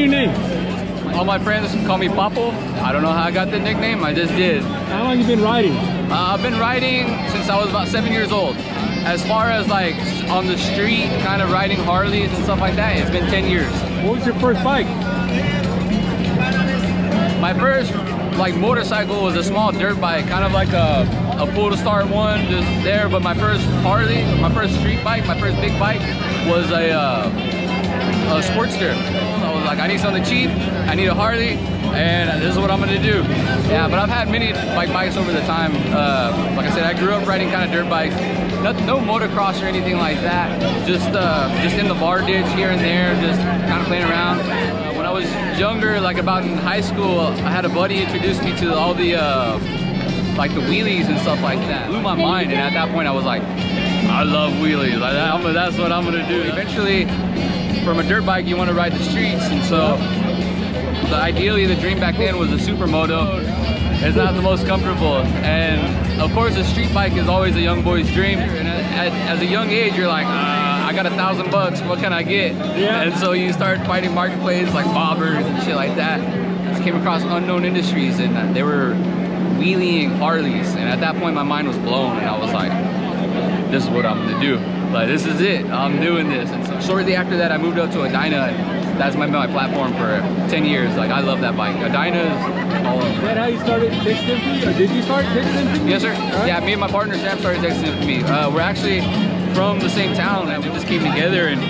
your name? All my friends call me Papo. I don't know how I got the nickname, I just did. How long you been riding? I've been riding since I was about 7 years old. As far as like on the street, kind of riding Harleys and stuff like that, it's been 10 years. What was your first bike? My first like motorcycle was a small dirt bike, kind of like a pull to start one, just there. But my first Harley, my first street bike, my first big bike was a Sportster. So I was like, I need something cheap, I need a Harley, and this is what I'm gonna do. Yeah, but I've had many bikes over the time. Like I said, I grew up riding kind of dirt bikes. No motocross or anything like that. Just in the bar ditch here and there, just kind of playing around. When I was younger, like about in high school, I had a buddy introduce me to all the like the wheelies and stuff like that. It blew my mind, and at that point I was like, I love wheelies. Like, that's what I'm gonna do. Eventually, from a dirt bike, you want to ride the streets, and so ideally the dream back then was a supermoto. It's not the most comfortable, and of course a street bike is always a young boy's dream. And as a young age, you're like, I got $1,000, what can I get? Yeah. And so you start fighting marketplaces like bobbers and shit like that. Just came across Unknown Industries, and they were wheeling Harleys, and at that point my mind was blown, and I was like, this is what I'm gonna do. Like, this is it, I'm doing this. And so shortly after that, I moved up to a Dyna, and that's my platform for 10 years. Like, I love that bike. A Dyna is all over. Is that how you started Texas Infamy, or did you start Texas Infamy? Yes, sir. Right. Yeah, me and my partner Sam started Texas Infamy. We're actually from the same town, and we just came together, and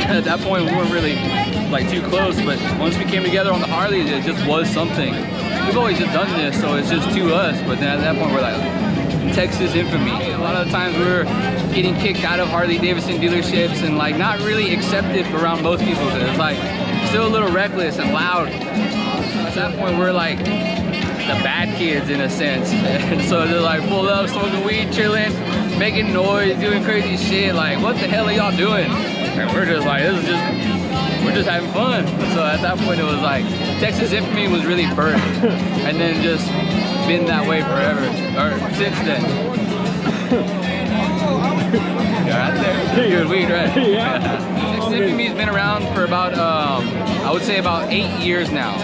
at that point we weren't really like too close, but once we came together on the Harleys, it just was something. We've always just done this, so it's just to us, but then at that point we're like, Texas Infamy. A lot of the times we were getting kicked out of Harley Davidson dealerships and like not really accepted around most people. It's like still a little reckless and loud. At that point we're like the bad kids in a sense. And so they're like pulled up, smoking weed, chilling, making noise, doing crazy shit. Like, what the hell are y'all doing? And we're just like, we're just having fun. So at that point it was like Texas Infamy was really birthed, and then just been that way forever, or since then. Yeah, right there. Good weed, right? Yeah. Texas Infamy's been around for about, I would say about 8 years now.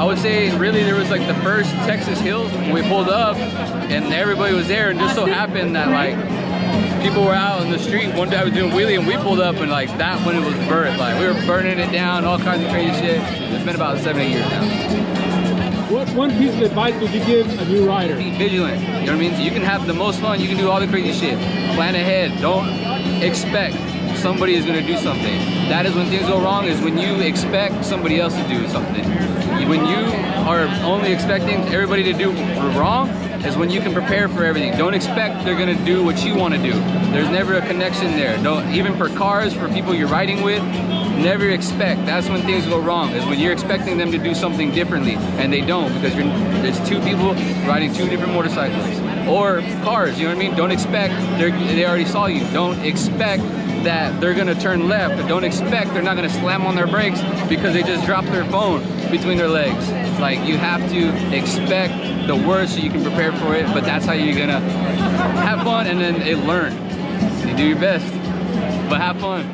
I would say really there was like the first Texas Hills when we pulled up, and everybody was there, and just so happened that like people were out in the street. One day I was doing wheelie, and we pulled up, and like that when it was birthed. Like, we were burning it down, all kinds of crazy shit. It's been about 7 or 8 years now. What one piece of advice would you give a new rider? Be vigilant, you know what I mean? So you can have the most fun, you can do all the crazy shit. Plan ahead, don't expect somebody is gonna do something. That is when things go wrong, is when you expect somebody else to do something. When you are only expecting everybody to do wrong, is when you can prepare for everything. Don't expect they're gonna do what you wanna do. There's never a connection there. Don't, even for cars, for people you're riding with, never expect. That's when things go wrong, is when you're expecting them to do something differently and they don't, because there's two people riding two different motorcycles or cars, you know what I mean? Don't expect they already saw you. Don't expect that they're gonna turn left, but don't expect they're not gonna slam on their brakes because they just dropped their phone between their legs. Like, you have to expect the worst so you can prepare for it, but that's how you're gonna have fun, and then learn. You do your best, but have fun.